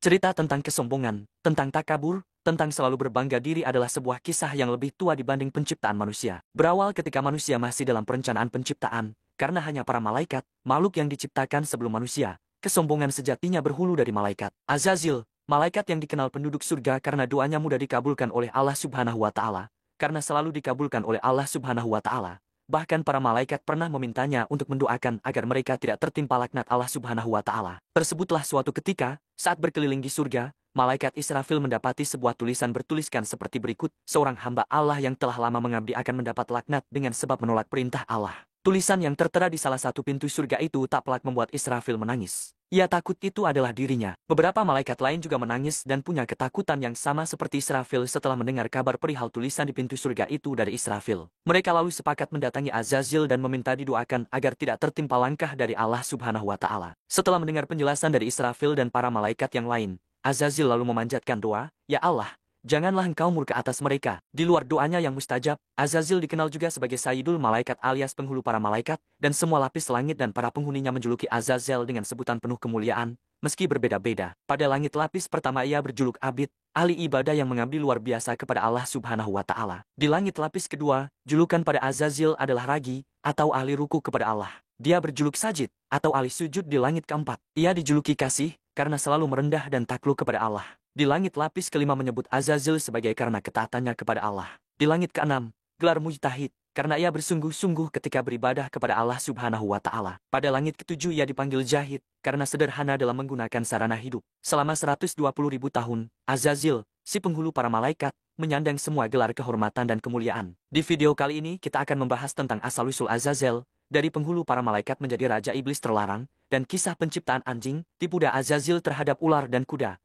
Cerita tentang kesombongan, tentang takabur, tentang selalu berbangga diri adalah sebuah kisah yang lebih tua dibanding penciptaan manusia. Berawal ketika manusia masih dalam perencanaan penciptaan, karena hanya para malaikat, makhluk yang diciptakan sebelum manusia. Kesombongan sejatinya berhulu dari malaikat. Azazil, malaikat yang dikenal penduduk surga karena doanya mudah dikabulkan oleh Allah Subhanahu wa Ta'ala. Karena selalu dikabulkan oleh Allah Subhanahu wa Ta'ala. Bahkan para malaikat pernah memintanya untuk mendoakan agar mereka tidak tertimpa laknat Allah Subhanahu wa Ta'ala. Tersebutlah suatu ketika, saat berkeliling di surga, malaikat Israfil mendapati sebuah tulisan bertuliskan seperti berikut: seorang hamba Allah yang telah lama mengabdi akan mendapat laknat dengan sebab menolak perintah Allah. Tulisan yang tertera di salah satu pintu surga itu tak pelak membuat Israfil menangis. Ia takut itu adalah dirinya. Beberapa malaikat lain juga menangis dan punya ketakutan yang sama seperti Israfil setelah mendengar kabar perihal tulisan di pintu surga itu dari Israfil. Mereka lalu sepakat mendatangi Azazil dan meminta didoakan agar tidak tertimpa langkah dari Allah Subhanahu wa Ta'ala. Setelah mendengar penjelasan dari Israfil dan para malaikat yang lain, Azazil lalu memanjatkan doa, "Ya Allah, janganlah engkau murka atas mereka." Di luar doanya yang mustajab, Azazil dikenal juga sebagai Sayyidul Malaikat alias penghulu para malaikat, dan semua lapis langit dan para penghuninya menjuluki Azazel dengan sebutan penuh kemuliaan, meski berbeda-beda. Pada langit lapis pertama ia berjuluk Abid, ahli ibadah yang mengabdi luar biasa kepada Allah Subhanahu wa Ta'ala. Di langit lapis kedua, julukan pada Azazil adalah Ragi, atau ahli ruku kepada Allah. Dia berjuluk Sajid, atau ahli sujud di langit keempat. Ia dijuluki Kasih, karena selalu merendah dan takluk kepada Allah. Di langit lapis kelima menyebut Azazil sebagai karena ketaatannya kepada Allah. Di langit keenam, gelar Mujtahid, karena ia bersungguh-sungguh ketika beribadah kepada Allah Subhanahu wa Ta'ala. Pada langit ketujuh ia dipanggil Jahid, karena sederhana dalam menggunakan sarana hidup. Selama 120.000 tahun, Azazil, si penghulu para malaikat, menyandang semua gelar kehormatan dan kemuliaan. Di video kali ini kita akan membahas tentang asal-usul Azazel, dari penghulu para malaikat menjadi raja iblis terlarang, dan kisah penciptaan anjing, tipu daya Azazil terhadap ular dan kuda.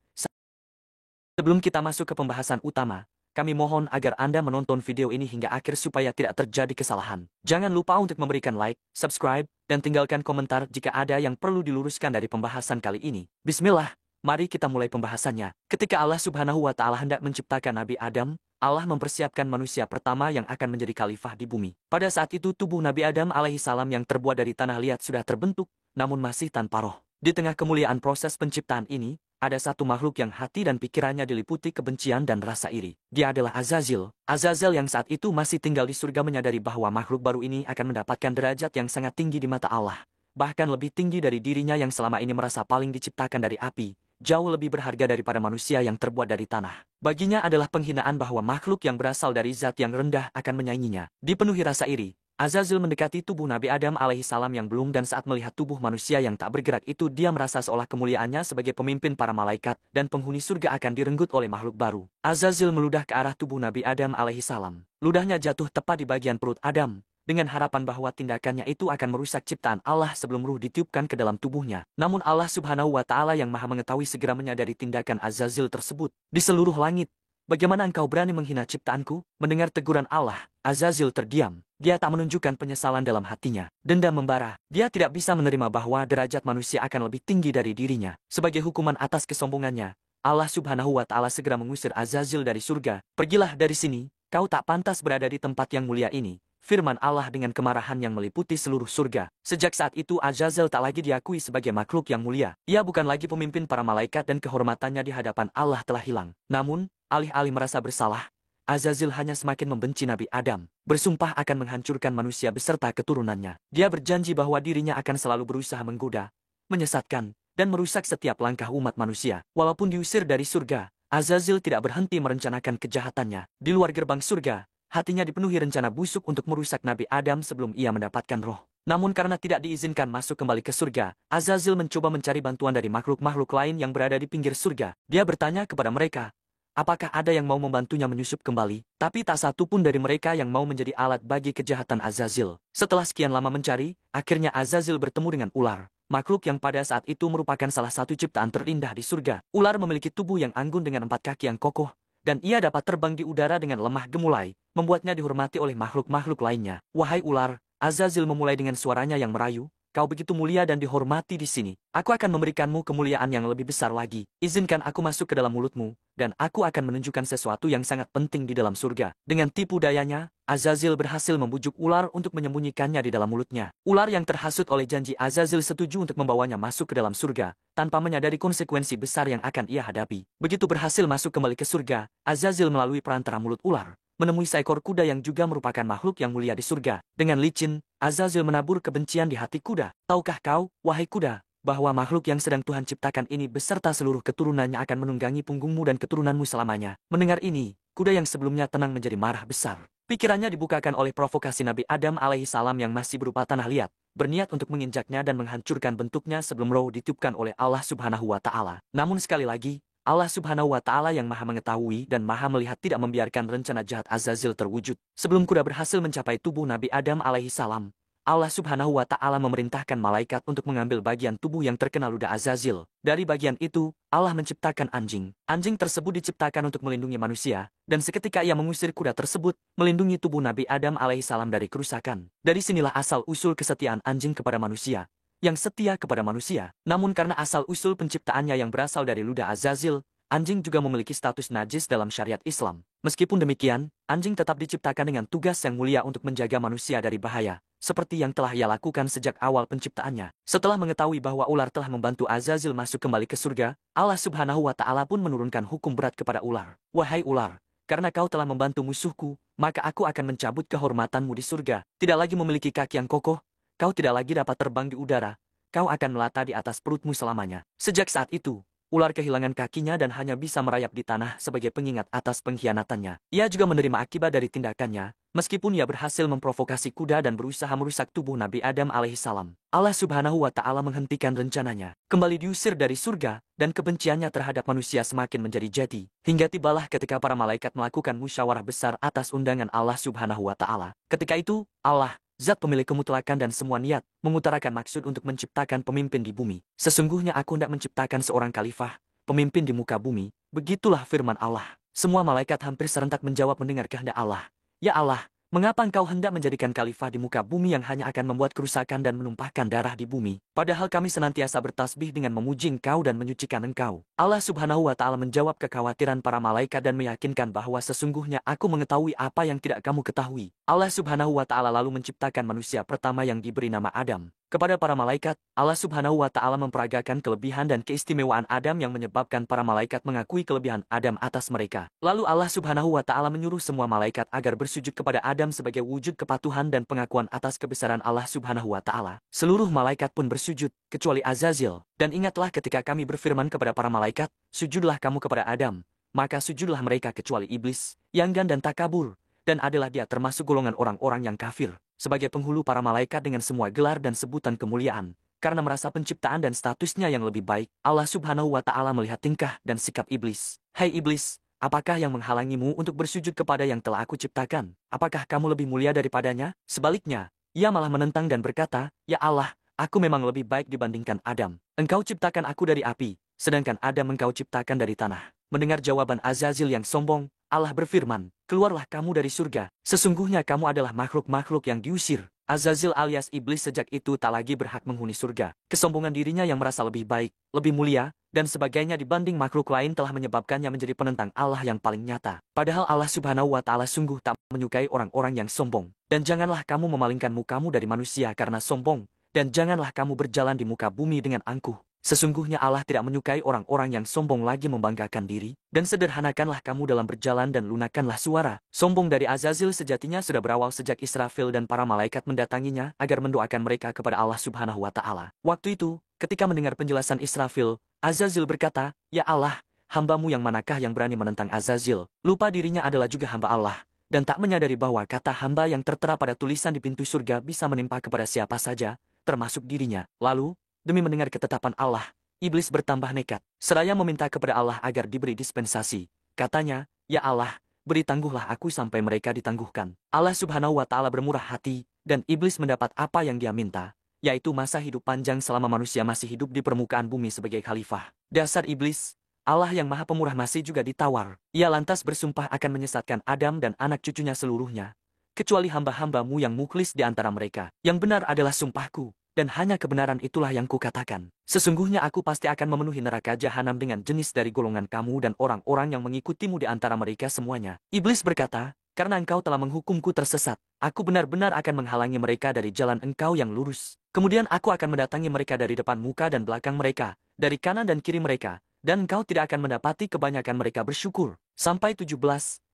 Sebelum kita masuk ke pembahasan utama, kami mohon agar Anda menonton video ini hingga akhir supaya tidak terjadi kesalahan. Jangan lupa untuk memberikan like, subscribe, dan tinggalkan komentar jika ada yang perlu diluruskan dari pembahasan kali ini. Bismillah, mari kita mulai pembahasannya. Ketika Allah Subhanahu wa Ta'ala hendak menciptakan Nabi Adam, Allah mempersiapkan manusia pertama yang akan menjadi khalifah di bumi. Pada saat itu tubuh Nabi Adam alaihissalam yang terbuat dari tanah liat sudah terbentuk, namun masih tanpa roh. Di tengah kemuliaan proses penciptaan ini, ada satu makhluk yang hati dan pikirannya diliputi kebencian dan rasa iri. Dia adalah Azazil. Azazel yang saat itu masih tinggal di surga menyadari bahwa makhluk baru ini akan mendapatkan derajat yang sangat tinggi di mata Allah. Bahkan lebih tinggi dari dirinya yang selama ini merasa paling diciptakan dari api. Jauh lebih berharga daripada manusia yang terbuat dari tanah. Baginya adalah penghinaan bahwa makhluk yang berasal dari zat yang rendah akan menyainginya. Dipenuhi rasa iri, Azazil mendekati tubuh Nabi Adam alaihissalam yang belum, dan saat melihat tubuh manusia yang tak bergerak itu dia merasa seolah kemuliaannya sebagai pemimpin para malaikat dan penghuni surga akan direnggut oleh makhluk baru. Azazil meludah ke arah tubuh Nabi Adam alaihissalam. Ludahnya jatuh tepat di bagian perut Adam, dengan harapan bahwa tindakannya itu akan merusak ciptaan Allah sebelum ruh ditiupkan ke dalam tubuhnya. Namun Allah Subhanahu wa Ta'ala yang maha mengetahui segera menyadari tindakan Azazil tersebut. Di seluruh langit, "Bagaimana engkau berani menghina ciptaanku?" Mendengar teguran Allah, Azazil terdiam. Dia tak menunjukkan penyesalan dalam hatinya. Dendam membara. Dia tidak bisa menerima bahwa derajat manusia akan lebih tinggi dari dirinya. Sebagai hukuman atas kesombongannya, Allah Subhanahu wa Ta'ala segera mengusir Azazil dari surga. "Pergilah dari sini, kau tak pantas berada di tempat yang mulia ini," firman Allah dengan kemarahan yang meliputi seluruh surga. Sejak saat itu Azazel tak lagi diakui sebagai makhluk yang mulia. Ia bukan lagi pemimpin para malaikat dan kehormatannya di hadapan Allah telah hilang. Namun, alih-alih merasa bersalah, Azazil hanya semakin membenci Nabi Adam. Bersumpah akan menghancurkan manusia beserta keturunannya. Dia berjanji bahwa dirinya akan selalu berusaha menggoda, menyesatkan, dan merusak setiap langkah umat manusia. Walaupun diusir dari surga, Azazil tidak berhenti merencanakan kejahatannya. Di luar gerbang surga, hatinya dipenuhi rencana busuk untuk merusak Nabi Adam sebelum ia mendapatkan roh. Namun karena tidak diizinkan masuk kembali ke surga, Azazil mencoba mencari bantuan dari makhluk-makhluk lain yang berada di pinggir surga. Dia bertanya kepada mereka, apakah ada yang mau membantunya menyusup kembali? Tapi tak satu pun dari mereka yang mau menjadi alat bagi kejahatan Azazil. Setelah sekian lama mencari, akhirnya Azazil bertemu dengan ular. Makhluk yang pada saat itu merupakan salah satu ciptaan terindah di surga. Ular memiliki tubuh yang anggun dengan 4 kaki yang kokoh, dan ia dapat terbang di udara dengan lemah gemulai, membuatnya dihormati oleh makhluk-makhluk lainnya. "Wahai ular," Azazil memulai dengan suaranya yang merayu, kau begitu mulia dan dihormati di sini. Aku akan memberikanmu kemuliaan yang lebih besar lagi. Izinkan aku masuk ke dalam mulutmu, dan aku akan menunjukkan sesuatu yang sangat penting di dalam surga. Dengan tipu dayanya, Azazil berhasil membujuk ular untuk menyembunyikannya di dalam mulutnya. Ular yang terhasut oleh janji Azazil setuju untuk membawanya masuk ke dalam surga, tanpa menyadari konsekuensi besar yang akan ia hadapi. Begitu berhasil masuk kembali ke surga, Azazil melalui perantara mulut ular menemui seekor kuda yang juga merupakan makhluk yang mulia di surga. Dengan licin, Azazil menabur kebencian di hati kuda. Tahukah kau, wahai kuda, bahwa makhluk yang sedang Tuhan ciptakan ini beserta seluruh keturunannya akan menunggangi punggungmu dan keturunanmu selamanya. Mendengar ini, kuda yang sebelumnya tenang menjadi marah besar. Pikirannya dibukakan oleh provokasi Nabi Adam alaihissalam yang masih berupa tanah liat, berniat untuk menginjaknya dan menghancurkan bentuknya sebelum roh ditiupkan oleh Allah Subhanahu wa Ta'ala. Namun sekali lagi, Allah Subhanahu wa Ta'ala yang maha mengetahui dan maha melihat tidak membiarkan rencana jahat Azazil terwujud. Sebelum kuda berhasil mencapai tubuh Nabi Adam alaihissalam, Allah Subhanahu wa Ta'ala memerintahkan malaikat untuk mengambil bagian tubuh yang terkena ludah Azazil. Dari bagian itu, Allah menciptakan anjing. Anjing tersebut diciptakan untuk melindungi manusia, dan seketika ia mengusir kuda tersebut, melindungi tubuh Nabi Adam alaihissalam dari kerusakan. Dari sinilah asal-usul kesetiaan anjing kepada manusia, yang setia kepada manusia. Namun karena asal-usul penciptaannya yang berasal dari ludah Azazil, anjing juga memiliki status najis dalam syariat Islam. Meskipun demikian, anjing tetap diciptakan dengan tugas yang mulia untuk menjaga manusia dari bahaya, seperti yang telah ia lakukan sejak awal penciptaannya. Setelah mengetahui bahwa ular telah membantu Azazil masuk kembali ke surga, Allah Subhanahu wa Ta'ala pun menurunkan hukum berat kepada ular. Wahai ular, karena kau telah membantu musuhku, maka aku akan mencabut kehormatanmu di surga. Tidak lagi memiliki kaki yang kokoh, kau tidak lagi dapat terbang di udara, kau akan melata di atas perutmu selamanya. Sejak saat itu, ular kehilangan kakinya dan hanya bisa merayap di tanah sebagai pengingat atas pengkhianatannya. Ia juga menerima akibat dari tindakannya, meskipun ia berhasil memprovokasi kuda dan berusaha merusak tubuh Nabi Adam alaihissalam. Allah Subhanahu wa Ta'ala menghentikan rencananya. Kembali diusir dari surga, dan kebenciannya terhadap manusia semakin menjadi jadi. Hingga tibalah ketika para malaikat melakukan musyawarah besar atas undangan Allah Subhanahu wa Ta'ala. Ketika itu, Allah, Zat pemilik kemutlakan dan semua niat, mengutarakan maksud untuk menciptakan pemimpin di bumi. Sesungguhnya aku hendak menciptakan seorang khalifah, pemimpin di muka bumi. Begitulah firman Allah. Semua malaikat hampir serentak menjawab mendengar kehendak Allah. Ya Allah, mengapa engkau hendak menjadikan khalifah di muka bumi yang hanya akan membuat kerusakan dan menumpahkan darah di bumi? Padahal kami senantiasa bertasbih dengan memuji engkau dan menyucikan engkau. Allah Subhanahu wa Ta'ala menjawab kekhawatiran para malaikat dan meyakinkan bahwa sesungguhnya aku mengetahui apa yang tidak kamu ketahui. Allah Subhanahu wa Ta'ala lalu menciptakan manusia pertama yang diberi nama Adam. Kepada para malaikat, Allah Subhanahu wa Ta'ala memperagakan kelebihan dan keistimewaan Adam yang menyebabkan para malaikat mengakui kelebihan Adam atas mereka. Lalu Allah Subhanahu wa Ta'ala menyuruh semua malaikat agar bersujud kepada Adam sebagai wujud kepatuhan dan pengakuan atas kebesaran Allah Subhanahu wa Ta'ala. Seluruh malaikat pun bersujud, kecuali Azazil. Dan ingatlah ketika kami berfirman kepada para malaikat, sujudlah kamu kepada Adam. Maka sujudlah mereka kecuali iblis, yang enggan dan takabur, dan adalah dia termasuk golongan orang-orang yang kafir. Sebagai penghulu para malaikat dengan semua gelar dan sebutan kemuliaan, karena merasa penciptaan dan statusnya yang lebih baik, Allah Subhanahu wa Ta'ala melihat tingkah dan sikap iblis. Hai iblis, apakah yang menghalangimu untuk bersujud kepada yang telah aku ciptakan? Apakah kamu lebih mulia daripadanya? Sebaliknya, ia malah menentang dan berkata, Ya Allah, aku memang lebih baik dibandingkan Adam. Engkau ciptakan aku dari api, sedangkan Adam engkau ciptakan dari tanah. Mendengar jawaban Azazil yang sombong, Allah berfirman, keluarlah kamu dari surga. Sesungguhnya kamu adalah makhluk-makhluk yang diusir. Azazil alias iblis sejak itu tak lagi berhak menghuni surga. Kesombongan dirinya yang merasa lebih baik, lebih mulia, dan sebagainya dibanding makhluk lain telah menyebabkannya menjadi penentang Allah yang paling nyata. Padahal Allah Subhanahu wa Ta'ala sungguh tak menyukai orang-orang yang sombong. Dan janganlah kamu memalingkan mukamu dari manusia karena sombong, dan janganlah kamu berjalan di muka bumi dengan angkuh. Sesungguhnya Allah tidak menyukai orang-orang yang sombong lagi membanggakan diri, dan sederhanakanlah kamu dalam berjalan dan lunakkanlah suara. Sombong dari Azazil sejatinya sudah berawal sejak Israfil dan para malaikat mendatanginya agar mendoakan mereka kepada Allah Subhanahu wa Ta'ala. Waktu itu, ketika mendengar penjelasan Israfil, Azazil berkata, Ya Allah, hambamu yang manakah yang berani menentang Azazil? Lupa dirinya adalah juga hamba Allah, dan tak menyadari bahwa kata hamba yang tertera pada tulisan di pintu surga bisa menimpa kepada siapa saja, termasuk dirinya. Lalu, demi mendengar ketetapan Allah, iblis bertambah nekat. Seraya meminta kepada Allah agar diberi dispensasi. Katanya, Ya Allah, beri tangguhlah aku sampai mereka ditangguhkan. Allah Subhanahu wa Ta'ala bermurah hati, dan iblis mendapat apa yang dia minta, yaitu masa hidup panjang selama manusia masih hidup di permukaan bumi sebagai khalifah. Dasar iblis, Allah yang maha pemurah masih juga ditawar. Ia lantas bersumpah akan menyesatkan Adam dan anak cucunya seluruhnya, kecuali hamba-hambamu yang mukhlis di antara mereka. Yang benar adalah sumpahku. dan hanya kebenaran itulah yang kukatakan. Sesungguhnya aku pasti akan memenuhi neraka jahanam dengan jenis dari golongan kamu dan orang-orang yang mengikutimu di antara mereka semuanya. Iblis berkata, karena engkau telah menghukumku tersesat, aku benar-benar akan menghalangi mereka dari jalan engkau yang lurus. Kemudian aku akan mendatangi mereka dari depan muka dan belakang mereka, dari kanan dan kiri mereka, dan engkau tidak akan mendapati kebanyakan mereka bersyukur. Sampai 17.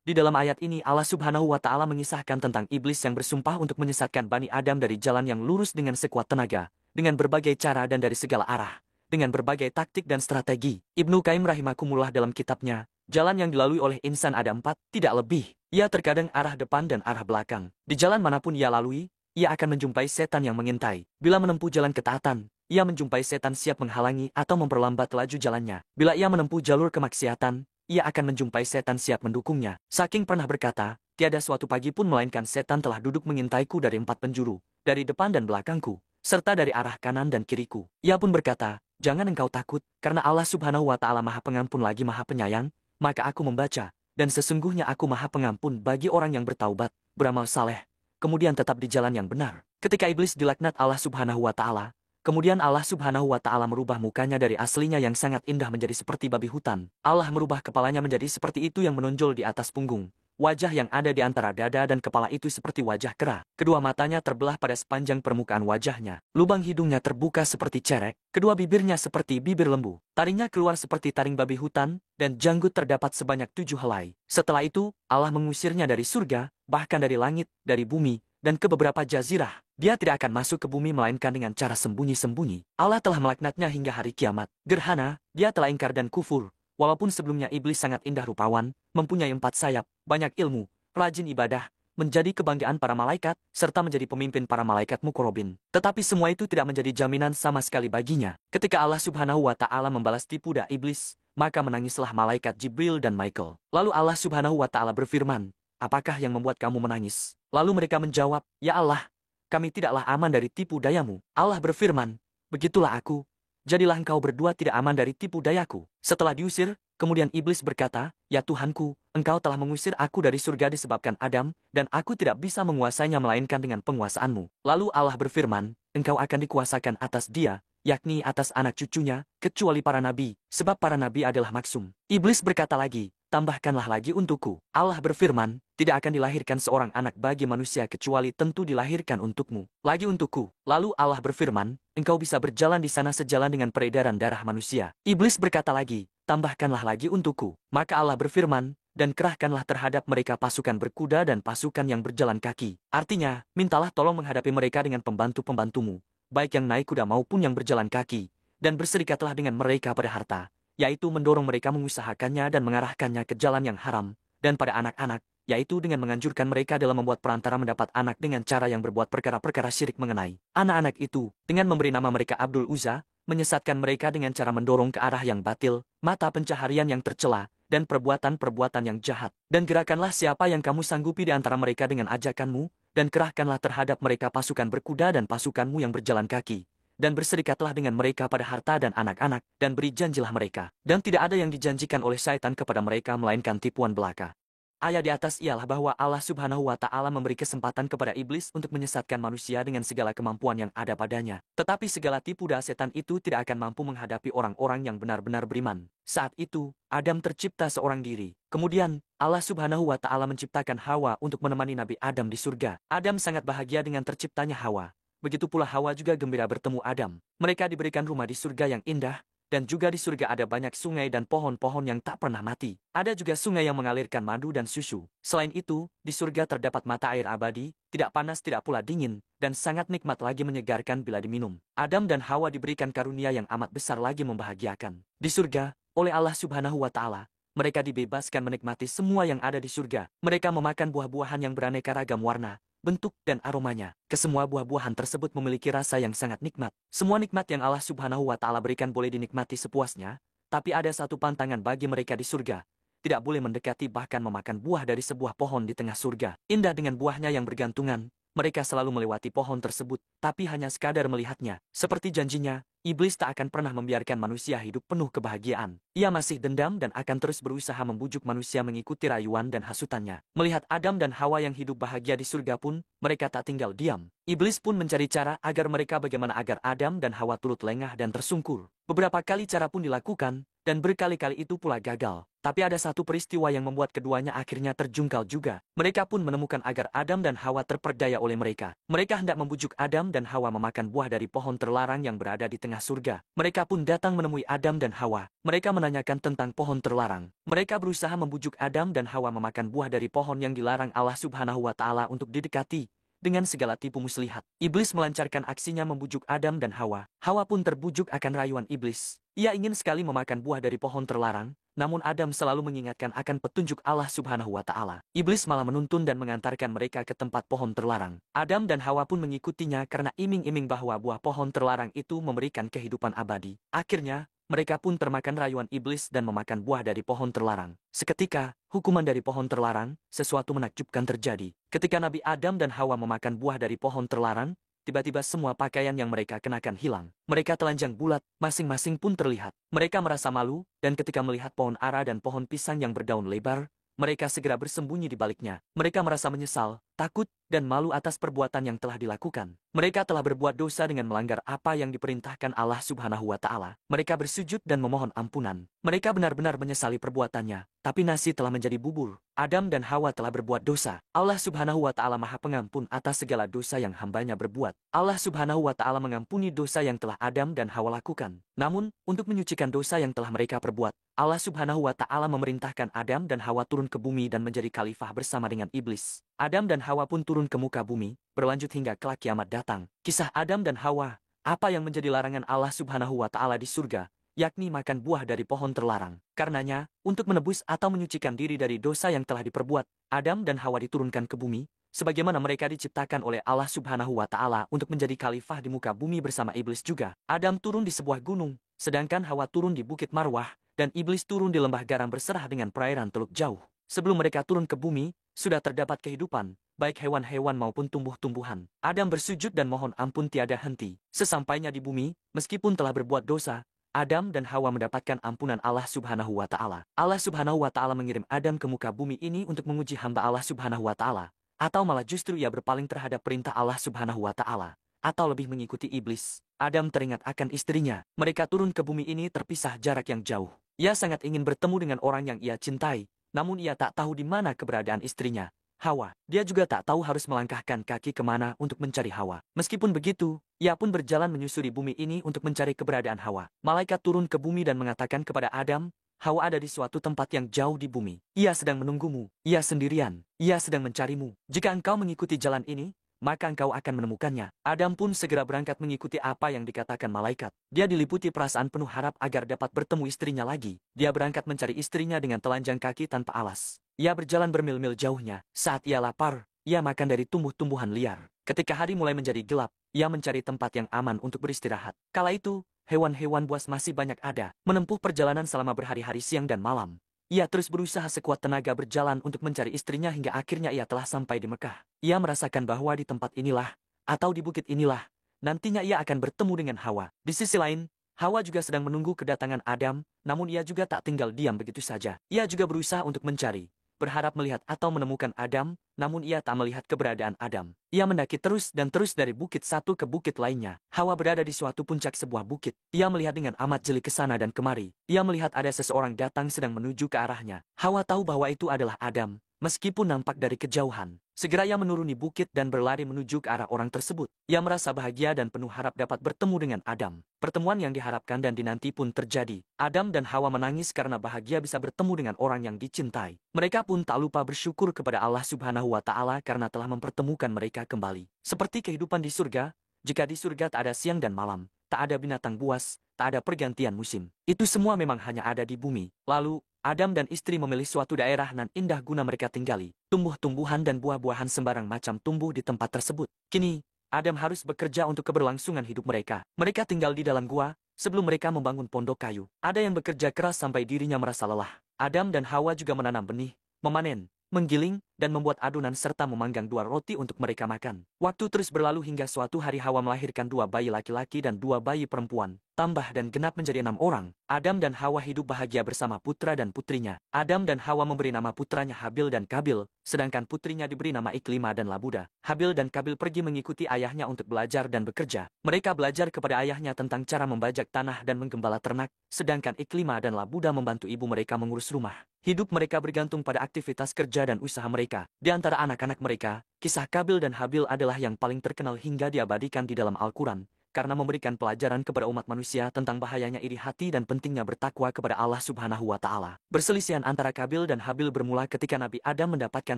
Di dalam ayat ini Allah Subhanahu wa Ta'ala mengisahkan tentang iblis yang bersumpah untuk menyesatkan Bani Adam dari jalan yang lurus dengan sekuat tenaga, dengan berbagai cara dan dari segala arah, dengan berbagai taktik dan strategi. Ibnu Qayyim rahimakumullah dalam kitabnya, Jalan yang dilalui oleh insan ada 4, tidak lebih. Ia terkadang arah depan dan arah belakang. Di jalan manapun ia lalui, ia akan menjumpai setan yang mengintai. Bila menempuh jalan ketaatan, ia menjumpai setan siap menghalangi atau memperlambat laju jalannya. Bila ia menempuh jalur kemaksiatan, ia akan menjumpai setan siap mendukungnya. Saking pernah berkata, tiada suatu pagi pun melainkan setan telah duduk mengintaiku dari 4 penjuru, dari depan dan belakangku, serta dari arah kanan dan kiriku. Ia pun berkata, jangan engkau takut, karena Allah Subhanahu wa Ta'ala Maha Pengampun lagi Maha Penyayang. Maka aku membaca, dan sesungguhnya aku Maha Pengampun bagi orang yang bertaubat, beramal saleh, kemudian tetap di jalan yang benar. Ketika iblis dilaknat Allah Subhanahu wa Ta'ala, kemudian Allah Subhanahu wa Ta'ala merubah mukanya dari aslinya yang sangat indah menjadi seperti babi hutan. Allah merubah kepalanya menjadi seperti itu yang menonjol di atas punggung. Wajah yang ada di antara dada dan kepala itu seperti wajah kera. Kedua matanya terbelah pada sepanjang permukaan wajahnya. Lubang hidungnya terbuka seperti cerek. Kedua bibirnya seperti bibir lembu. Taringnya keluar seperti taring babi hutan, dan janggut terdapat sebanyak 7 helai. Setelah itu, Allah mengusirnya dari surga, bahkan dari langit, dari bumi, dan ke beberapa jazirah. Dia tidak akan masuk ke bumi melainkan dengan cara sembunyi-sembunyi. Allah telah melaknatnya hingga hari kiamat. Gerhana, dia telah ingkar dan kufur. Walaupun sebelumnya iblis sangat indah rupawan, mempunyai 4 sayap, banyak ilmu, rajin ibadah, menjadi kebanggaan para malaikat, serta menjadi pemimpin para malaikat muqarrabin. Tetapi semua itu tidak menjadi jaminan sama sekali baginya. Ketika Allah Subhanahu wa Ta'ala membalas tipu daya iblis, maka menangislah malaikat Jibril dan Michael. Lalu Allah Subhanahu wa Ta'ala berfirman, apakah yang membuat kamu menangis? Lalu mereka menjawab, ya Allah, kami tidaklah aman dari tipu dayamu. Allah berfirman, begitulah aku. Jadilah engkau berdua tidak aman dari tipu dayaku. Setelah diusir, kemudian iblis berkata, ya Tuhanku, engkau telah mengusir aku dari surga disebabkan Adam, dan aku tidak bisa menguasainya melainkan dengan penguasaanmu. Lalu Allah berfirman, engkau akan dikuasakan atas dia, yakni atas anak cucunya, kecuali para nabi, sebab para nabi adalah maksum. Iblis berkata lagi, tambahkanlah lagi untukku. Allah berfirman, tidak akan dilahirkan seorang anak bagi manusia kecuali tentu dilahirkan untukmu. Lagi untukku. Lalu Allah berfirman, engkau bisa berjalan di sana sejalan dengan peredaran darah manusia. Iblis berkata lagi, tambahkanlah lagi untukku. Maka Allah berfirman, dan kerahkanlah terhadap mereka pasukan berkuda dan pasukan yang berjalan kaki. Artinya, mintalah tolong menghadapi mereka dengan pembantu-pembantumu, baik yang naik kuda maupun yang berjalan kaki, dan berserikatlah dengan mereka pada harta, yaitu mendorong mereka mengusahakannya dan mengarahkannya ke jalan yang haram, dan pada anak-anak, yaitu dengan menganjurkan mereka dalam membuat perantara mendapat anak dengan cara yang berbuat perkara-perkara syirik mengenai anak-anak itu, dengan memberi nama mereka Abdul Uzza, menyesatkan mereka dengan cara mendorong ke arah yang batil, mata pencaharian yang tercela, dan perbuatan-perbuatan yang jahat. Dan gerakanlah siapa yang kamu sanggupi di antara mereka dengan ajakanmu, dan kerahkanlah terhadap mereka pasukan berkuda dan pasukanmu yang berjalan kaki, dan berserikatlah dengan mereka pada harta dan anak-anak, dan beri janjilah mereka. Dan tidak ada yang dijanjikan oleh syaitan kepada mereka melainkan tipuan belaka. Ayat di atas ialah bahwa Allah Subhanahu wa Ta'ala memberi kesempatan kepada iblis untuk menyesatkan manusia dengan segala kemampuan yang ada padanya. Tetapi segala tipu daya setan itu tidak akan mampu menghadapi orang-orang yang benar-benar beriman. Saat itu, Adam tercipta seorang diri. Kemudian, Allah Subhanahu wa Ta'ala menciptakan Hawa untuk menemani Nabi Adam di surga. Adam sangat bahagia dengan terciptanya Hawa. Begitu pula Hawa juga gembira bertemu Adam. Mereka diberikan rumah di surga yang indah, dan juga di surga ada banyak sungai dan pohon-pohon yang tak pernah mati. Ada juga sungai yang mengalirkan madu dan susu. Selain itu, di surga terdapat mata air abadi, tidak panas tidak pula dingin, dan sangat nikmat lagi menyegarkan bila diminum. Adam dan Hawa diberikan karunia yang amat besar lagi membahagiakan. Di surga, oleh Allah Subhanahu wa Ta'ala, mereka dibebaskan menikmati semua yang ada di surga. Mereka memakan buah-buahan yang beraneka ragam warna, bentuk dan aromanya. Kesemua buah-buahan tersebut memiliki rasa yang sangat nikmat. Semua nikmat yang Allah Subhanahu wa Ta'ala berikan boleh dinikmati sepuasnya, tapi ada satu pantangan bagi mereka di surga. Tidak boleh mendekati bahkan memakan buah dari sebuah pohon di tengah surga. Indah dengan buahnya yang bergantungan, mereka selalu melewati pohon tersebut, tapi hanya sekadar melihatnya. Seperti janjinya, iblis tak akan pernah membiarkan manusia hidup penuh kebahagiaan. Ia masih dendam dan akan terus berusaha membujuk manusia mengikuti rayuan dan hasutannya. Melihat Adam dan Hawa yang hidup bahagia di surga pun, mereka tak tinggal diam. Iblis pun mencari cara agar mereka bagaimana agar Adam dan Hawa turut lengah dan tersungkur. Beberapa kali cara pun dilakukan, dan berkali-kali itu pula gagal. Tapi ada satu peristiwa yang membuat keduanya akhirnya terjungkal juga. Mereka pun menemukan agar Adam dan Hawa terperdaya oleh mereka. Mereka hendak membujuk Adam dan Hawa memakan buah dari pohon terlarang yang berada di tengah surga. Mereka pun datang menemui Adam dan Hawa. Mereka menanyakan tentang pohon terlarang. Mereka berusaha membujuk Adam dan Hawa memakan buah dari pohon yang dilarang Allah Subhanahu wa Ta'ala untuk didekati. Dengan segala tipu muslihat, iblis melancarkan aksinya membujuk Adam dan Hawa. Hawa pun terbujuk akan rayuan iblis. Ia ingin sekali memakan buah dari pohon terlarang, namun Adam selalu mengingatkan akan petunjuk Allah Subhanahu wa Ta'ala. Iblis malah menuntun dan mengantarkan mereka ke tempat pohon terlarang. Adam dan Hawa pun mengikutinya karena iming-iming bahwa buah pohon terlarang itu memberikan kehidupan abadi. Akhirnya, mereka pun termakan rayuan iblis dan memakan buah dari pohon terlarang. Seketika, hukuman dari pohon terlarang, sesuatu menakjubkan terjadi. Ketika Nabi Adam dan Hawa memakan buah dari pohon terlarang, tiba-tiba semua pakaian yang mereka kenakan hilang. Mereka telanjang bulat, masing-masing pun terlihat. Mereka merasa malu, dan ketika melihat pohon ara dan pohon pisang yang berdaun lebar, mereka segera bersembunyi di baliknya. Mereka merasa menyesal, takut, dan malu atas perbuatan yang telah dilakukan. Mereka telah berbuat dosa dengan melanggar apa yang diperintahkan Allah Subhanahu wa Ta'ala. Mereka bersujud dan memohon ampunan. Mereka benar-benar menyesali perbuatannya, tapi nasi telah menjadi bubur. Adam dan Hawa telah berbuat dosa. Allah Subhanahu wa Ta'ala Maha Pengampun atas segala dosa yang hambanya berbuat. Allah Subhanahu wa Ta'ala mengampuni dosa yang telah Adam dan Hawa lakukan. Namun, untuk menyucikan dosa yang telah mereka perbuat, Allah Subhanahu wa Ta'ala memerintahkan Adam dan Hawa turun ke bumi dan menjadi khalifah bersama dengan iblis. Adam dan Hawa pun turun ke muka bumi, berlanjut hingga kelak kiamat datang. Kisah Adam dan Hawa, apa yang menjadi larangan Allah Subhanahu wa Ta'ala di surga, yakni makan buah dari pohon terlarang. Karenanya, untuk menebus atau menyucikan diri dari dosa yang telah diperbuat, Adam dan Hawa diturunkan ke bumi, sebagaimana mereka diciptakan oleh Allah Subhanahu wa Ta'ala untuk menjadi khalifah di muka bumi bersama iblis juga. Adam turun di sebuah gunung, sedangkan Hawa turun di Bukit Marwah, dan iblis turun di lembah garam berserah dengan perairan Teluk Jauh. Sebelum mereka turun ke bumi, sudah terdapat kehidupan, baik hewan-hewan maupun tumbuh-tumbuhan. Adam bersujud dan mohon ampun tiada henti. Sesampainya di bumi, meskipun telah berbuat dosa, Adam dan Hawa mendapatkan ampunan Allah Subhanahu wa Ta'ala. Allah Subhanahu wa Ta'ala mengirim Adam ke muka bumi ini untuk menguji hamba Allah Subhanahu wa Ta'ala, atau malah justru ia berpaling terhadap perintah Allah Subhanahu wa Ta'ala, atau lebih mengikuti iblis. Adam teringat akan istrinya. Mereka turun ke bumi ini terpisah jarak yang jauh. Ia sangat ingin bertemu dengan orang yang ia cintai, namun ia tak tahu di mana keberadaan istrinya, Hawa. Dia juga tak tahu harus melangkahkan kaki kemana untuk mencari Hawa. Meskipun begitu, ia pun berjalan menyusuri bumi ini untuk mencari keberadaan Hawa. Malaikat turun ke bumi dan mengatakan kepada Adam, Hawa ada di suatu tempat yang jauh di bumi. Ia sedang menunggumu. Ia sendirian. Ia sedang mencarimu. Jika engkau mengikuti jalan ini, maka engkau akan menemukannya. Adam pun segera berangkat mengikuti apa yang dikatakan malaikat. Dia diliputi perasaan penuh harap agar dapat bertemu istrinya lagi. Dia berangkat mencari istrinya dengan telanjang kaki tanpa alas. Ia berjalan bermil-mil jauhnya. Saat ia lapar, ia makan dari tumbuh-tumbuhan liar. Ketika hari mulai menjadi gelap, ia mencari tempat yang aman untuk beristirahat. Kala itu, hewan-hewan buas masih banyak ada. Menempuh perjalanan selama berhari-hari siang dan malam, ia terus berusaha sekuat tenaga berjalan untuk mencari istrinya hingga akhirnya ia telah sampai di Mekah. Ia merasakan bahwa di tempat inilah, atau di bukit inilah, nantinya ia akan bertemu dengan Hawa. Di sisi lain, Hawa juga sedang menunggu kedatangan Adam, namun ia juga tak tinggal diam begitu saja. Ia juga berusaha untuk mencari, berharap melihat atau menemukan Adam, namun ia tak melihat keberadaan Adam. Ia mendaki terus dan terus dari bukit satu ke bukit lainnya. Hawa berada di suatu puncak sebuah bukit. Ia melihat dengan amat jeli ke sana dan kemari. Ia melihat ada seseorang datang sedang menuju ke arahnya. Hawa tahu bahwa itu adalah Adam, meskipun nampak dari kejauhan. Segera ia menuruni bukit dan berlari menuju ke arah orang tersebut. Ia merasa bahagia dan penuh harap dapat bertemu dengan Adam. Pertemuan yang diharapkan dan dinanti pun terjadi. Adam dan Hawa menangis karena bahagia bisa bertemu dengan orang yang dicintai. Mereka pun tak lupa bersyukur kepada Allah Subhanahu wa Ta'ala karena telah mempertemukan mereka kembali. Seperti kehidupan di surga, jika di surga tak ada siang dan malam, tak ada binatang buas, tak ada pergantian musim. Itu semua memang hanya ada di bumi. Lalu, Adam dan istri memilih suatu daerah nan indah guna mereka tinggali. Tumbuh-tumbuhan dan buah-buahan sembarang macam tumbuh di tempat tersebut. Kini, Adam harus bekerja untuk keberlangsungan hidup mereka. Mereka tinggal di dalam gua, sebelum mereka membangun pondok kayu. Ada yang bekerja keras sampai dirinya merasa lelah. Adam dan Hawa juga menanam benih, memanen, menggiling, dan membuat adonan serta memanggang 2 roti untuk mereka makan. Waktu terus berlalu hingga suatu hari Hawa melahirkan 2 bayi laki-laki dan 2 bayi perempuan. Tambah dan genap menjadi 6 orang. Adam dan Hawa hidup bahagia bersama putra dan putrinya. Adam dan Hawa memberi nama putranya Habil dan Kabil, sedangkan putrinya diberi nama Iklima dan Labuda. Habil dan Kabil pergi mengikuti ayahnya untuk belajar dan bekerja. Mereka belajar kepada ayahnya tentang cara membajak tanah dan menggembala ternak, sedangkan Iklima dan Labuda membantu ibu mereka mengurus rumah. Hidup mereka bergantung pada aktivitas kerja dan usaha mereka. Di antara anak-anak mereka, kisah Kabil dan Habil adalah yang paling terkenal hingga diabadikan di dalam Al-Quran, karena memberikan pelajaran kepada umat manusia tentang bahayanya iri hati dan pentingnya bertakwa kepada Allah Subhanahu wa Ta'ala. Perselisihan antara Kabil dan Habil bermula ketika Nabi Adam mendapatkan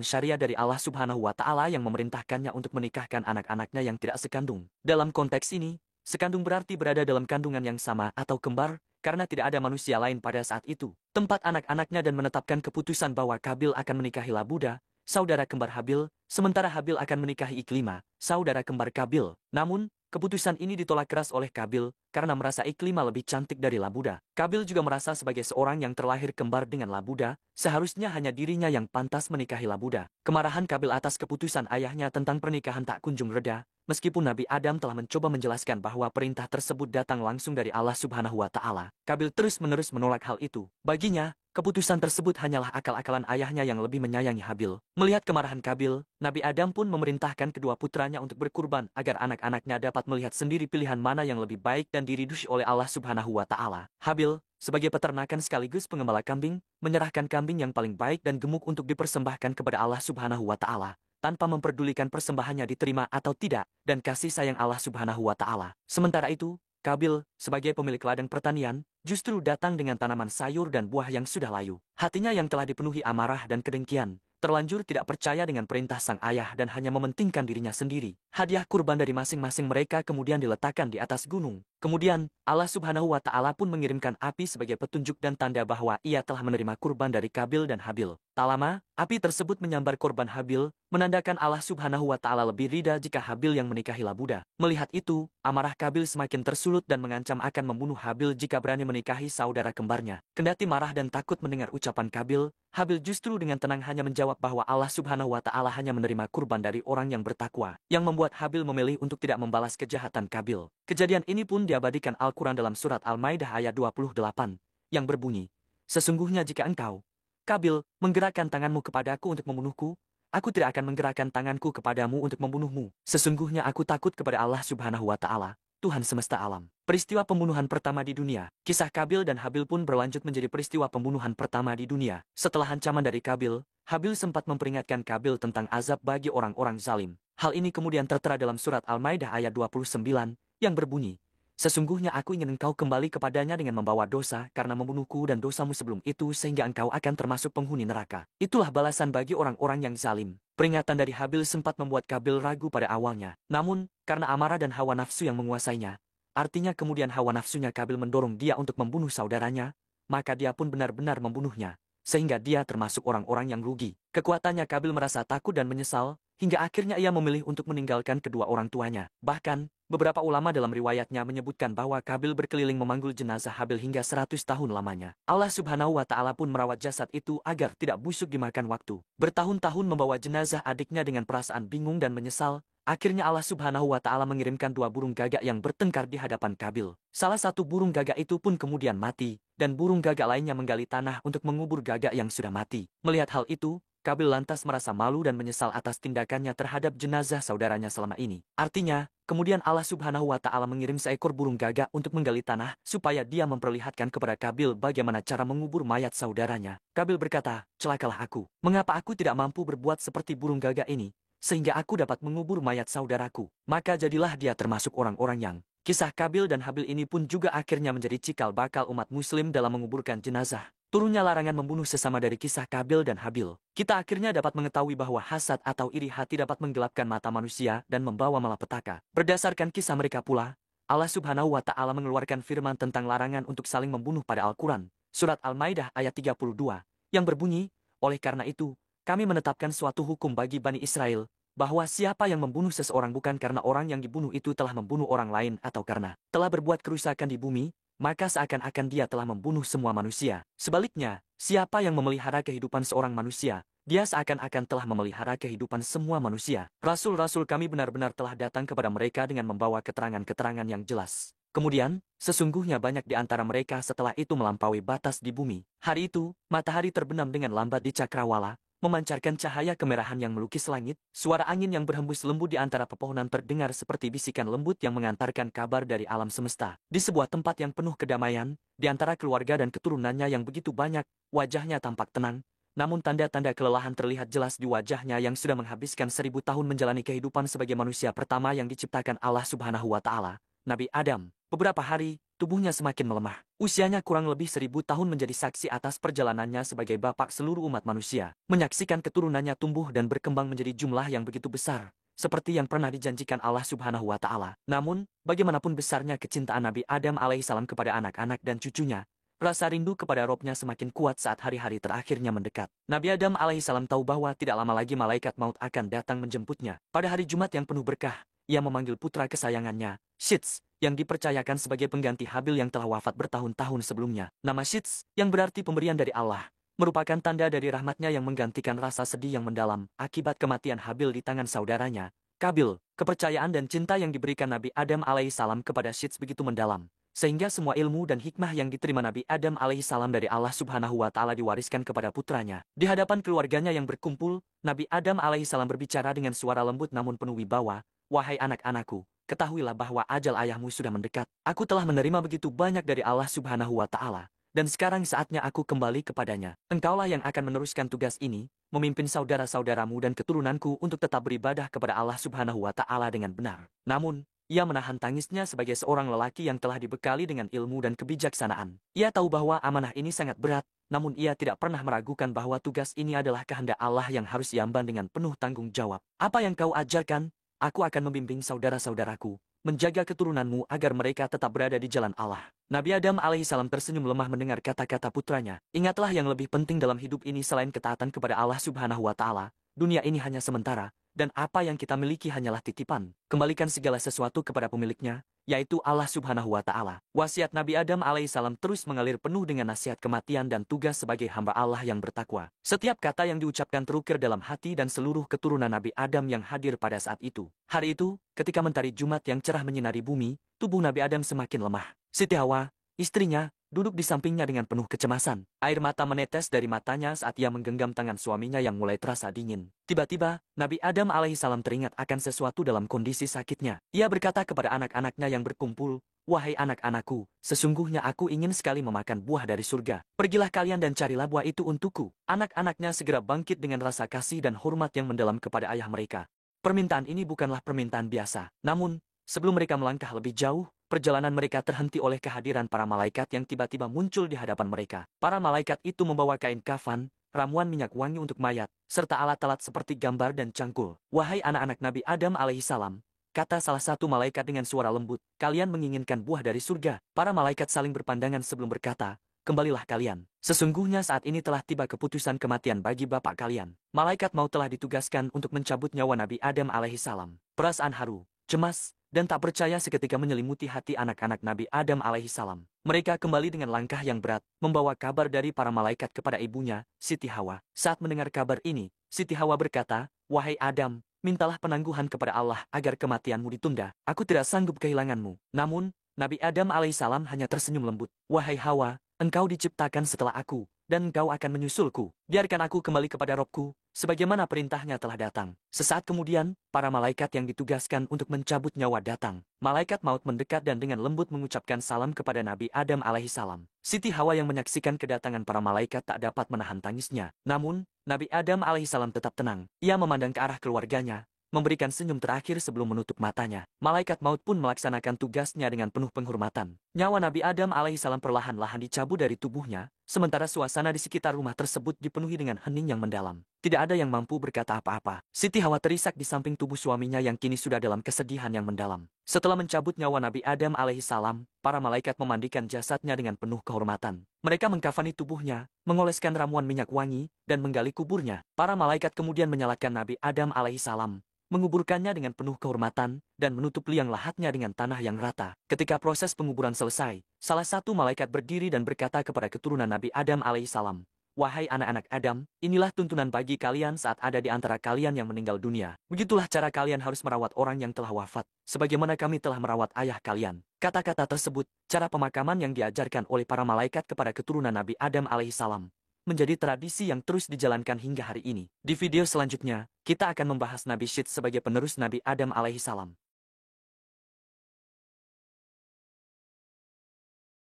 syariat dari Allah Subhanahu wa Ta'ala yang memerintahkannya untuk menikahkan anak-anaknya yang tidak sekandung. Dalam konteks ini, sekandung berarti berada dalam kandungan yang sama atau kembar, karena tidak ada manusia lain pada saat itu. Tempat anak-anaknya dan menetapkan keputusan bahwa Kabil akan menikahi Labuda, saudara kembar Habil, sementara Habil akan menikahi Iklima, saudara kembar Kabil. Namun, keputusan ini ditolak keras oleh Kabil, karena merasa Iklima lebih cantik dari Labuda. Kabil juga merasa sebagai seorang yang terlahir kembar dengan Labuda, seharusnya hanya dirinya yang pantas menikahi Labuda. Kemarahan Kabil atas keputusan ayahnya tentang pernikahan tak kunjung reda, meskipun Nabi Adam telah mencoba menjelaskan bahwa perintah tersebut datang langsung dari Allah Subhanahu wa Ta'ala. Kabil terus-menerus menolak hal itu. Baginya, keputusan tersebut hanyalah akal-akalan ayahnya yang lebih menyayangi Habil. Melihat kemarahan Kabil, Nabi Adam pun memerintahkan kedua putranya untuk berkurban agar anak-anaknya dapat melihat sendiri pilihan mana yang lebih baik dan diridhoi oleh Allah Subhanahu wa Ta'ala. Habil, sebagai peternakan sekaligus pengembala kambing, menyerahkan kambing yang paling baik dan gemuk untuk dipersembahkan kepada Allah Subhanahu wa Ta'ala, tanpa memperdulikan persembahannya diterima atau tidak, dan kasih sayang Allah Subhanahu wa Ta'ala. Sementara itu, Kabil, sebagai pemilik ladang pertanian, justru datang dengan tanaman sayur dan buah yang sudah layu. Hatinya yang telah dipenuhi amarah dan kedengkian, terlanjur tidak percaya dengan perintah sang ayah dan hanya mementingkan dirinya sendiri. Hadiah kurban dari masing-masing mereka kemudian diletakkan di atas gunung. Kemudian, Allah Subhanahu wa Ta'ala pun mengirimkan api sebagai petunjuk dan tanda bahwa ia telah menerima kurban dari Kabil dan Habil. Tak lama, api tersebut menyambar korban Habil, menandakan Allah Subhanahu wa Ta'ala lebih ridha jika Habil yang menikahi Labuda. Melihat itu, amarah Kabil semakin tersulut dan mengancam akan membunuh Habil jika berani menikahi saudara kembarnya. Kendati marah dan takut mendengar ucapan Kabil, Habil justru dengan tenang hanya menjawab bahwa Allah Subhanahu wa Ta'ala hanya menerima kurban dari orang yang bertakwa, yang membuat Habil memilih untuk tidak membalas kejahatan Kabil. Kejadian ini pun diabadikan Al-Quran dalam surat Al-Maidah ayat 28, yang berbunyi, "Sesungguhnya jika engkau, Kabil, menggerakkan tanganmu kepadaku untuk membunuhku, aku tidak akan menggerakkan tanganku kepadamu untuk membunuhmu. Sesungguhnya aku takut kepada Allah Subhanahu wa Ta'ala, Tuhan semesta alam." Peristiwa pembunuhan pertama di dunia. Kisah Kabil dan Habil pun berlanjut menjadi peristiwa pembunuhan pertama di dunia. Setelah ancaman dari Kabil, Habil sempat memperingatkan Kabil tentang azab bagi orang-orang zalim. Hal ini kemudian tertera dalam surat Al-Maidah ayat 29, yang berbunyi, "Sesungguhnya aku ingin engkau kembali kepadanya dengan membawa dosa karena membunuhku dan dosamu sebelum itu sehingga engkau akan termasuk penghuni neraka." Itulah balasan bagi orang-orang yang zalim. Peringatan dari Habil sempat membuat Kabil ragu pada awalnya. Namun, karena amarah dan hawa nafsu yang menguasainya, artinya kemudian hawa nafsunya Kabil mendorong dia untuk membunuh saudaranya, maka dia pun benar-benar membunuhnya, sehingga dia termasuk orang-orang yang rugi. Kekuatannya Kabil merasa takut dan menyesal, hingga akhirnya ia memilih untuk meninggalkan kedua orang tuanya. Bahkan, beberapa ulama dalam riwayatnya menyebutkan bahwa Kabil berkeliling memanggul jenazah Habil hingga 100 tahun lamanya. Allah Subhanahu wa Ta'ala pun merawat jasad itu agar tidak busuk dimakan waktu. Bertahun-tahun membawa jenazah adiknya dengan perasaan bingung dan menyesal, akhirnya Allah Subhanahu wa Ta'ala mengirimkan 2 burung gagak yang bertengkar di hadapan Kabil. Salah satu burung gagak itu pun kemudian mati, dan burung gagak lainnya menggali tanah untuk mengubur gagak yang sudah mati. Melihat hal itu, Kabil lantas merasa malu dan menyesal atas tindakannya terhadap jenazah saudaranya selama ini. Artinya, kemudian Allah Subhanahu wa Ta'ala mengirim seekor burung gagak untuk menggali tanah, supaya dia memperlihatkan kepada Kabil bagaimana cara mengubur mayat saudaranya. Kabil berkata, "Celakalah aku. Mengapa aku tidak mampu berbuat seperti burung gagak ini, sehingga aku dapat mengubur mayat saudaraku?" Maka jadilah dia termasuk orang-orang yang. Kisah Kabil dan Habil ini pun juga akhirnya menjadi cikal bakal umat muslim dalam menguburkan jenazah. Turunnya larangan membunuh sesama dari kisah Kabil dan Habil. Kita akhirnya dapat mengetahui bahwa hasad atau iri hati dapat menggelapkan mata manusia dan membawa malapetaka. Berdasarkan kisah mereka pula, Allah Subhanahu wa Ta'ala mengeluarkan firman tentang larangan untuk saling membunuh pada Al-Quran, surat Al-Maidah ayat 32, yang berbunyi, "Oleh karena itu, kami menetapkan suatu hukum bagi Bani Israel, bahwa siapa yang membunuh seseorang bukan karena orang yang dibunuh itu telah membunuh orang lain atau karena telah berbuat kerusakan di bumi, maka seakan-akan dia telah membunuh semua manusia. Sebaliknya, siapa yang memelihara kehidupan seorang manusia, Dia seakan-akan telah memelihara kehidupan semua manusia. Rasul-rasul kami benar-benar telah datang kepada mereka dengan membawa keterangan-keterangan yang jelas. Kemudian, sesungguhnya banyak di antara mereka setelah itu melampaui batas di bumi. Hari itu, matahari terbenam dengan lambat di cakrawala, memancarkan cahaya kemerahan yang melukis langit. Suara angin yang berhembus lembut di antara pepohonan terdengar seperti bisikan lembut yang mengantarkan kabar dari alam semesta. Di sebuah tempat yang penuh kedamaian, di antara keluarga dan keturunannya yang begitu banyak, wajahnya tampak tenang, namun tanda-tanda kelelahan terlihat jelas di wajahnya yang sudah menghabiskan 1000 tahun menjalani kehidupan sebagai manusia pertama yang diciptakan Allah Subhanahu wa Ta'ala, Nabi Adam. Beberapa hari, tubuhnya semakin melemah. Usianya kurang lebih 1000 tahun menjadi saksi atas perjalanannya sebagai bapak seluruh umat manusia. Menyaksikan keturunannya tumbuh dan berkembang menjadi jumlah yang begitu besar, seperti yang pernah dijanjikan Allah Subhanahu wa Ta'ala. Namun, bagaimanapun besarnya kecintaan Nabi Adam alaihissalam kepada anak-anak dan cucunya, rasa rindu kepada Robnya semakin kuat saat hari-hari terakhirnya mendekat. Nabi Adam alaihissalam tahu bahwa tidak lama lagi malaikat maut akan datang menjemputnya. Pada hari Jumat yang penuh berkah, ia memanggil putra kesayangannya, Shits, yang dipercayakan sebagai pengganti Habil yang telah wafat bertahun-tahun sebelumnya. Nama Shits, yang berarti pemberian dari Allah, merupakan tanda dari rahmatnya yang menggantikan rasa sedih yang mendalam akibat kematian Habil di tangan saudaranya, Kabil. Kepercayaan dan cinta yang diberikan Nabi Adam alaihissalam kepada Shits begitu mendalam, sehingga semua ilmu dan hikmah yang diterima Nabi Adam alaihissalam dari Allah Subhanahu wa Ta'ala diwariskan kepada putranya. Di hadapan keluarganya yang berkumpul, Nabi Adam alaihissalam berbicara dengan suara lembut namun penuh wibawa, "Wahai anak-anakku, ketahuilah bahwa ajal ayahmu sudah mendekat. Aku telah menerima begitu banyak dari Allah Subhanahu wa Ta'ala, dan sekarang saatnya aku kembali kepadanya. Engkaulah yang akan meneruskan tugas ini, memimpin saudara-saudaramu dan keturunanku untuk tetap beribadah kepada Allah Subhanahu wa Ta'ala dengan benar." Namun, ia menahan tangisnya sebagai seorang lelaki yang telah dibekali dengan ilmu dan kebijaksanaan. Ia tahu bahwa amanah ini sangat berat, namun ia tidak pernah meragukan bahwa tugas ini adalah kehendak Allah yang harus diemban dengan penuh tanggung jawab. "Apa yang kau ajarkan? Aku akan membimbing saudara-saudaraku, menjaga keturunanmu agar mereka tetap berada di jalan Allah." Nabi Adam alaihissalam tersenyum lemah mendengar kata-kata putranya. "Ingatlah yang lebih penting dalam hidup ini selain ketaatan kepada Allah Subhanahu wa Ta'ala. Dunia ini hanya sementara, dan apa yang kita miliki hanyalah titipan. Kembalikan segala sesuatu kepada pemiliknya, yaitu Allah Subhanahu wa Ta'ala." Wasiat Nabi Adam alaihissalam terus mengalir penuh dengan nasihat kematian dan tugas sebagai hamba Allah yang bertakwa. Setiap kata yang diucapkan terukir dalam hati dan seluruh keturunan Nabi Adam yang hadir pada saat itu. Hari itu, ketika mentari Jumat yang cerah menyinari bumi, tubuh Nabi Adam semakin lemah. Siti Hawa, istrinya, duduk di sampingnya dengan penuh kecemasan. Air mata menetes dari matanya saat ia menggenggam tangan suaminya yang mulai terasa dingin. Tiba-tiba, Nabi Adam alaihissalam teringat akan sesuatu dalam kondisi sakitnya. Ia berkata kepada anak-anaknya yang berkumpul, "Wahai anak-anakku, sesungguhnya aku ingin sekali memakan buah dari surga. Pergilah kalian dan carilah buah itu untukku." Anak-anaknya segera bangkit dengan rasa kasih dan hormat yang mendalam kepada ayah mereka. Permintaan ini bukanlah permintaan biasa. Namun, sebelum mereka melangkah lebih jauh, perjalanan mereka terhenti oleh kehadiran para malaikat yang tiba-tiba muncul di hadapan mereka. Para malaikat itu membawa kain kafan, ramuan minyak wangi untuk mayat, serta alat-alat seperti gambar dan cangkul. "Wahai anak-anak Nabi Adam alaihissalam," kata salah satu malaikat dengan suara lembut, "kalian menginginkan buah dari surga." Para malaikat saling berpandangan sebelum berkata, "Kembalilah kalian. Sesungguhnya saat ini telah tiba keputusan kematian bagi bapak kalian." Malaikat maut telah ditugaskan untuk mencabut nyawa Nabi Adam alaihissalam. Perasaan haru, cemas, dan tak percaya seketika menyelimuti hati anak-anak Nabi Adam alaihissalam. Mereka kembali dengan langkah yang berat, membawa kabar dari para malaikat kepada ibunya, Siti Hawa. Saat mendengar kabar ini, Siti Hawa berkata, "Wahai Adam, mintalah penangguhan kepada Allah agar kematianmu ditunda. Aku tidak sanggup kehilanganmu." Namun, Nabi Adam alaihissalam hanya tersenyum lembut. "Wahai Hawa, engkau diciptakan setelah aku, dan engkau akan menyusulku. Biarkan aku kembali kepada Robku, sebagaimana perintahnya telah datang." Sesaat kemudian, para malaikat yang ditugaskan untuk mencabut nyawa datang. Malaikat maut mendekat dan dengan lembut mengucapkan salam kepada Nabi Adam alaihissalam. Siti Hawa yang menyaksikan kedatangan para malaikat tak dapat menahan tangisnya. Namun, Nabi Adam alaihissalam tetap tenang. Ia memandang ke arah keluarganya, memberikan senyum terakhir sebelum menutup matanya. Malaikat maut pun melaksanakan tugasnya dengan penuh penghormatan. Nyawa Nabi Adam alaihissalam perlahan-lahan dicabut dari tubuhnya, sementara suasana di sekitar rumah tersebut dipenuhi dengan hening yang mendalam. Tidak ada yang mampu berkata apa-apa. Siti Hawa terisak di samping tubuh suaminya yang kini sudah dalam kesedihan yang mendalam. Setelah mencabut nyawa Nabi Adam alaihissalam, para malaikat memandikan jasadnya dengan penuh kehormatan. Mereka mengkafani tubuhnya, mengoleskan ramuan minyak wangi, dan menggali kuburnya. Para malaikat kemudian menyalakan Nabi Adam alaihissalam, menguburkannya dengan penuh kehormatan, dan menutup liang lahatnya dengan tanah yang rata. Ketika proses penguburan selesai, salah satu malaikat berdiri dan berkata kepada keturunan Nabi Adam alaihissalam, Wahai anak-anak Adam, inilah tuntunan bagi kalian saat ada di antara kalian yang meninggal dunia. Begitulah cara kalian harus merawat orang yang telah wafat, sebagaimana kami telah merawat ayah kalian. Kata-kata tersebut, cara pemakaman yang diajarkan oleh para malaikat kepada keturunan Nabi Adam alaihissalam, menjadi tradisi yang terus dijalankan hingga hari ini. Di video selanjutnya, kita akan membahas Nabi Syed sebagai penerus Nabi Adam alaihissalam.